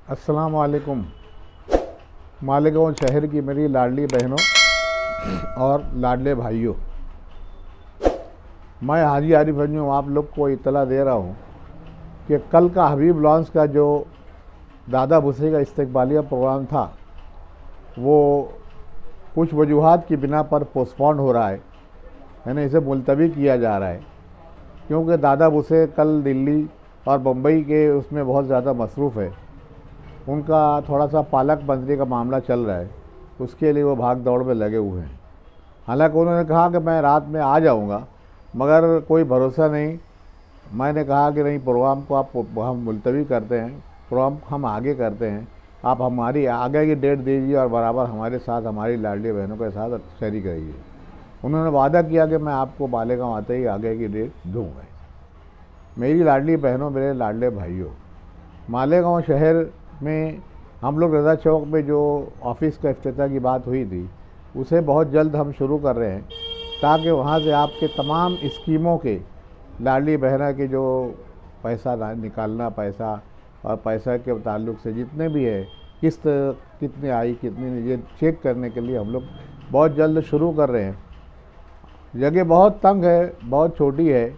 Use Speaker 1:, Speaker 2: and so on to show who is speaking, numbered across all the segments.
Speaker 1: अस्सलाम वालेकुम। मालेगांव शहर की मेरी लाडली बहनों और लाडले भाइयों, मैं हाजी आरिफ अंजुम आप लोग को इतला दे रहा हूँ कि कल का हबीब लॉन्स का जो दादा भुसे का इस्तकबालिया प्रोग्राम था वो कुछ वजूहात की बिना पर पोस्टपोन हो रहा है, यानी इसे मुलतवी किया जा रहा है क्योंकि दादा भुसे कल दिल्ली और बम्बई के उसमें बहुत ज़्यादा मसरूफ़ है। उनका थोड़ा सा पालक मंत्री का मामला चल रहा है, उसके लिए वो भाग दौड़ में लगे हुए हैं। हालांकि उन्होंने कहा कि मैं रात में आ जाऊंगा, मगर कोई भरोसा नहीं। मैंने कहा कि नहीं, प्रोग्राम को हम मुलतवी करते हैं, प्रोग्राम को हम आगे करते हैं, आप हमारी आगे की डेट दीजिए और बराबर हमारे साथ हमारी लाडली बहनों के साथ शरीक रहिए। उन्होंने वादा किया कि मैं आपको मालेगांव आते ही आगे की डेट दूँगा। मेरी लाडली बहनों, मेरे लाडले भाइयों, मालेगांव शहर में हम लोग रज़ा चौक में जो ऑफिस का इफ्तिताह की बात हुई थी उसे बहुत जल्द हम शुरू कर रहे हैं, ताकि वहाँ से आपके तमाम स्कीमों के लाडली बहना के जो पैसा निकालना, पैसा और पैसा के ताल्लुक़ से जितने भी है, किस्त कितनी आई कितनी नहीं, ये चेक करने के लिए हम लोग बहुत जल्द शुरू कर रहे हैं। जगह बहुत तंग है, बहुत छोटी है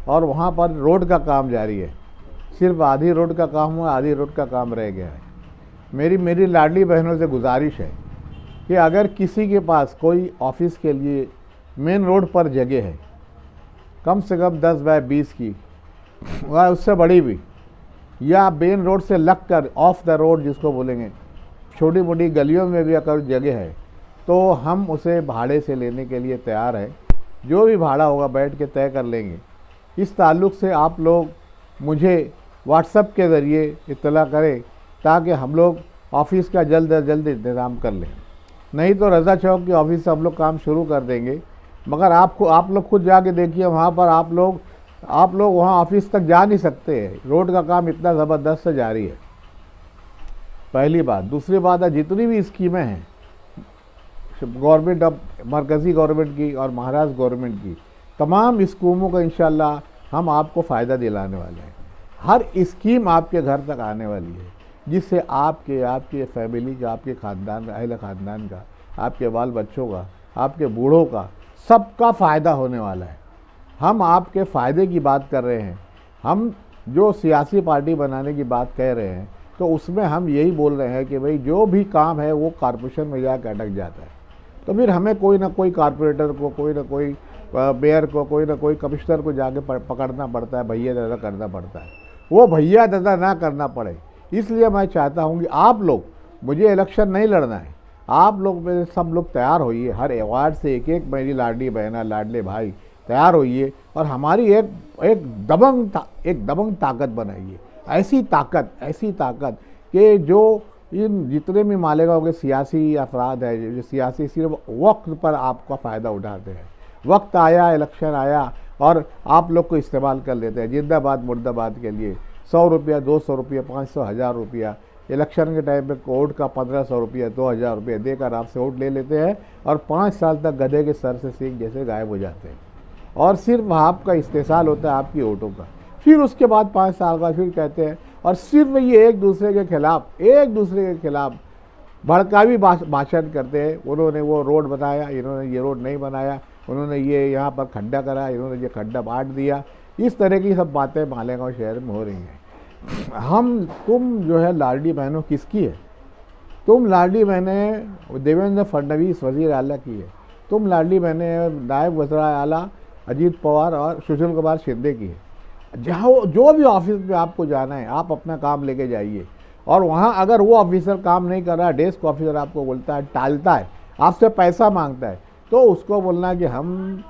Speaker 1: और वहाँ पर रोड का काम जारी है। सिर्फ आधी रोड का काम हुआ, आधी रोड का काम रह गया है। मेरी लाडली बहनों से गुजारिश है कि अगर किसी के पास कोई ऑफिस के लिए मेन रोड पर जगह है, कम से कम 10 बाय 20 की व उससे बड़ी भी, या मेन रोड से लगकर ऑफ द रोड जिसको बोलेंगे, छोटी मोटी गलियों में भी अगर जगह है तो हम उसे भाड़े से लेने के लिए तैयार है। जो भी भाड़ा होगा बैठ के तय कर लेंगे। इस ताल्लुक़ से आप लोग मुझे व्हाट्सएप के ज़रिए इत्तला करें ताकि हम लोग ऑफ़िस का जल्द अज जल्द इंतज़ाम कर लें। नहीं तो रज़ा चौक की ऑफ़िस से हम लोग काम शुरू कर देंगे, मगर आप लोग खुद जाके देखिए, वहाँ पर आप लोग वहाँ ऑफ़िस तक जा नहीं सकते हैं। रोड का काम इतना ज़बरदस्त से जारी है, पहली बात। दूसरी बात है, जितनी भी स्कीमें हैं गवर्नमेंट ऑफ मरकज़ी गवर्नमेंट की और महाराष्ट्र गवर्नमेंट की, तमाम स्कीमों का इंशाल्लाह हम आपको फ़ायदा दिलाने वाले हैं। हर स्कीम आपके घर तक आने वाली है, जिससे आपके फैमिली का, आपके ख़ानदान, अहले ख़ानदान का, आपके बाल बच्चों का, आपके बूढ़ों का, सबका फ़ायदा होने वाला है। हम आपके फ़ायदे की बात कर रहे हैं। हम जो सियासी पार्टी बनाने की बात कह रहे हैं तो उसमें हम यही बोल रहे हैं कि भाई जो भी काम है वो कॉरपोरेशन में जाकर अटक जाता है, तो फिर हमें कोई ना कोई कॉरपोरेटर को, कोई ना कोई मेयर को, कोई ना कोई कमिश्नर को जाके पकड़ना पड़ता है, भैया दादा करना पड़ता है। वो भैया दादा ना करना पड़े, इसलिए मैं चाहता हूँ कि आप लोग, मुझे इलेक्शन नहीं लड़ना है, आप लोग मेरे सब लोग तैयार होइए। हर वार्ड से एक मेरी लाडली बहना, लाडले भाई तैयार होइए और हमारी एक दबंग ताकत बनाइए। ऐसी ताकत कि जो इन जितने भी मालेगांव के सियासी अफराद हैं, जो सियासी सिर्फ वक्त पर आपका फ़ायदा उठाते हैं, वक्त आया, इलेक्शन आया और आप लोग को इस्तेमाल कर लेते हैं जिंदाबाद मुर्दाबाद के लिए। 100 रुपया, 200 रुपया, 500, 1000 रुपया, इलेक्शन के टाइम पे वोट का 1500 रुपया, 2000 रुपया देकर आपसे वोट ले लेते हैं और 5 साल तक गधे के सर से सींग जैसे गायब हो जाते हैं और सिर्फ आपका इस्तेसाल होता है आपकी वोटों का। फिर उसके बाद 5 साल का फिर कहते हैं, और सिर्फ ये एक दूसरे के खिलाफ भड़कावी भाषण करते हैं। उन्होंने वो रोड बनाया, इन्होंने ये रोड नहीं बनाया, उन्होंने ये यहाँ पर खड्डा करा, इन्होंने ये खड्डा बांट दिया। इस तरह की सब बातें मालेगांव शहर में हो रही हैं। तुम जो है लाडली बहनों किसकी है? तुम लाडली बहनें देवेंद्र फडणवीस वज़ीर आला की है। तुम लाडली बहनें नायब वज़ीर आला अजीत पवार और सुशील कुमार शिंदे की है। जहाँ जो भी ऑफिस में आपको जाना है, आप अपना काम लेके जाइए और वहाँ अगर वो ऑफिसर काम नहीं कर रहा, डेस्क ऑफिसर आपको बोलता है, टालता है, आपसे पैसा मांगता है, तो उसको बोलना कि हम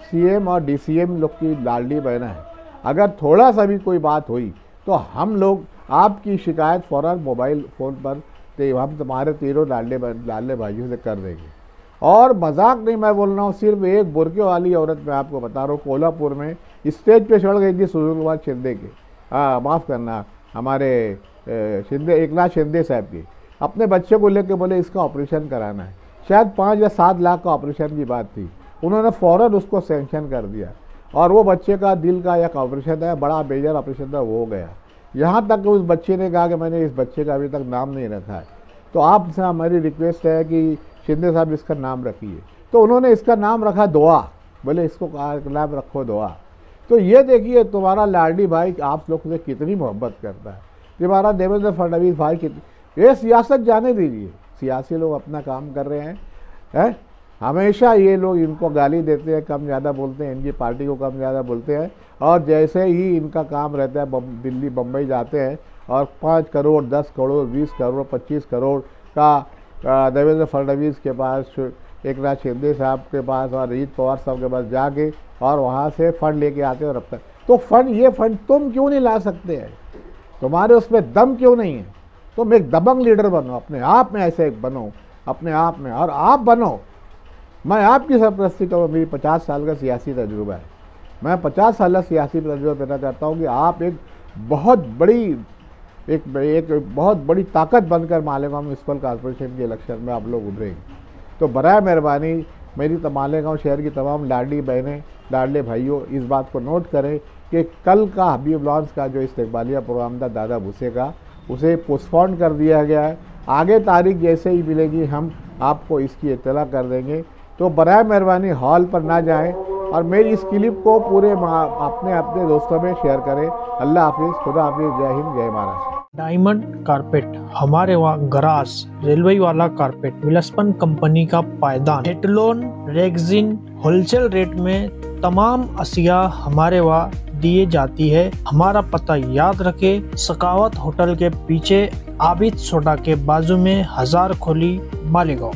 Speaker 1: सीएम और डीसीएम लोग की लाडली बहना है। अगर थोड़ा सा भी कोई बात हुई तो हम लोग आपकी शिकायत फ़ौरन मोबाइल फ़ोन पर हम तुम्हारे तीनों लाडले भाइयों से कर देंगे। और मजाक नहीं मैं बोल रहा हूँ, सिर्फ एक बुरके वाली औरत मैं आपको बता रहा हूँ, कोल्हापुर में स्टेज पे चढ़ गई थी सुशील कुमार शिंदे के, माफ़ करना, हमारे एकनाथ शिंदे साहब की, अपने बच्चे को लेकर बोले इसका ऑपरेशन कराना है। शायद 5 या 7 लाख का ऑपरेशन की बात थी, उन्होंने फ़ौरन उसको सैंक्शन कर दिया और वो बच्चे का दिल का एक ऑपरेशन है, बड़ा मेजर ऑपरेशन था, वो हो गया। यहाँ तक कि उस बच्चे ने कहा कि मैंने इस बच्चे का अभी तक नाम नहीं रखा है, तो आपसे हमारी रिक्वेस्ट है कि शिंदे साहब इसका नाम रखिए। तो उन्होंने इसका नाम रखा दुआ, बोले इसको नाम रखो दुआ। तो ये देखिए तुम्हारा लाडली भाई आप लोग से कितनी मोहब्बत करता है, तुम्हारा देवेंद्र फडणवीस भाई कितनी। ये सियासत जाने दीजिए, सियासी लोग अपना काम कर रहे हैं। हमेशा ये लोग इनको गाली देते हैं, कम ज़्यादा बोलते हैं, इनकी पार्टी को कम ज़्यादा बोलते हैं, और जैसे ही इनका काम रहता है दिल्ली बम्बई जाते हैं और 5 करोड़ 10 करोड़ 20 करोड़ 25 करोड़ का देवेंद्र फडणवीस के पास, एकनाथ शिंदे साहब के पास और अजीत पवार साहब के पास जाके और वहाँ से फंड लेके आते और रखते हैं। तो ये फंड तुम क्यों नहीं ला सकते हैं? तुम्हारे उसमें दम क्यों नहीं है? तुम एक दबंग लीडर बनो, अपने आप में ऐसे बनो, अपने आप में, और आप बनो। मैं आपकी सरपरस्ती करूँ, मेरी 50 साल का सियासी तजुर्बा है, मैं 50 साल का सियासी तजुर्बा देना चाहता हूँ कि आप एक बहुत बड़ी ताकत बनकर मालेगांव म्यूनसिपल कॉर्पोरेशन के इलेक्शन में आप लोग उभरेंगे। तो बराए मेहरबानी मेरी मालेगांव शहर की तमाम लाडली बहनें, लाडले भाइयों, इस बात को नोट करें कि कल का हबीब लॉन्च का जो इस्तकबालिया प्रोग्राम था दादा भूसे का, उसे पोस्टपोन कर दिया गया है। आगे तारीख जैसे ही मिलेगी हम आपको इसकी इत्तला कर देंगे। तो बराए मेहरबानी हॉल पर ना जाएं और मेरी इस क्लिप को पूरे अपने दोस्तों में शेयर करें। अल्लाह हाफिज़, खुदा हाफिज़, जय हिंद, जय महाराष्ट्र।
Speaker 2: डायमंड कारपेट, हमारे वहाँ गराज रेलवे वाला कारपेट, विलस्पन कंपनी का पायदान, हेटलोन रेगजिन होलसेल रेट में तमाम अशिया हमारे वहाँ दिए जाती है। हमारा पता याद रखे, सकावत होटल के पीछे, आबिद सोडा के बाजू में, हजार खोली, मालेगांव।